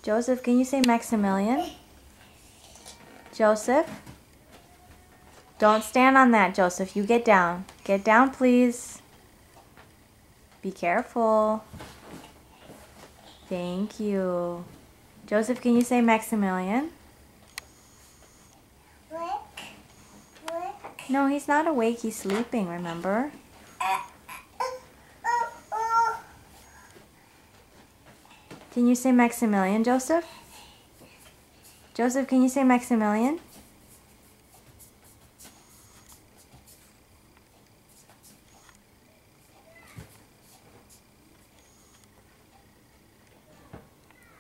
Joseph, can you say Maximilian? Joseph? Don't stand on that, Joseph. You get down. Get down, please. Be careful. Thank you. Joseph, can you say Maximilian? No, he's not awake. He's sleeping, remember? Can you say Maximilian, Joseph? Joseph, can you say Maximilian?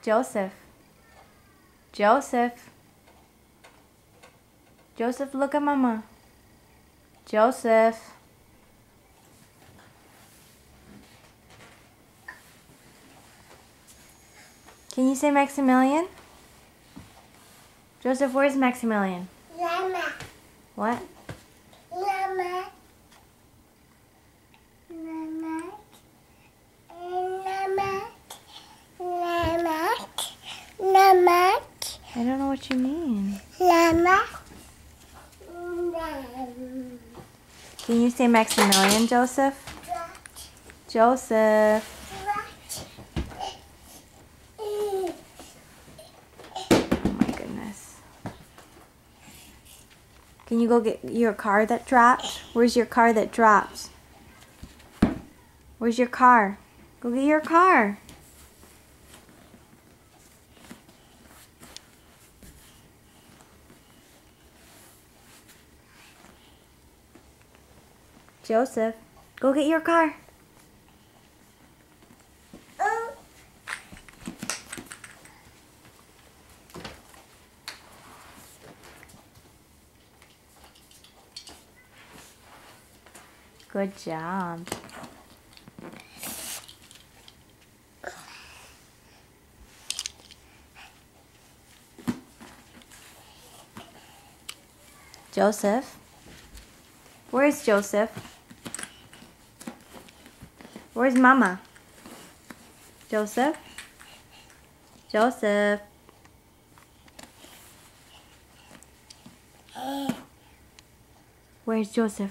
Joseph. Joseph. Joseph, look at Mama. Joseph. Can you say Maximilian? Joseph, where's Maximilian? Llama. What? Llama. Llama. Llama. Llama. Llama. I don't know what you mean. Llama. Can you say Maximilian, Joseph? Joseph. Oh my goodness. Can you go get your car that dropped? Where's your car that dropped? Where's your car? Go get your car. Joseph, go get your car. Good job. Joseph? Where's Joseph? Where's Mama? Joseph? Joseph? Where's Joseph?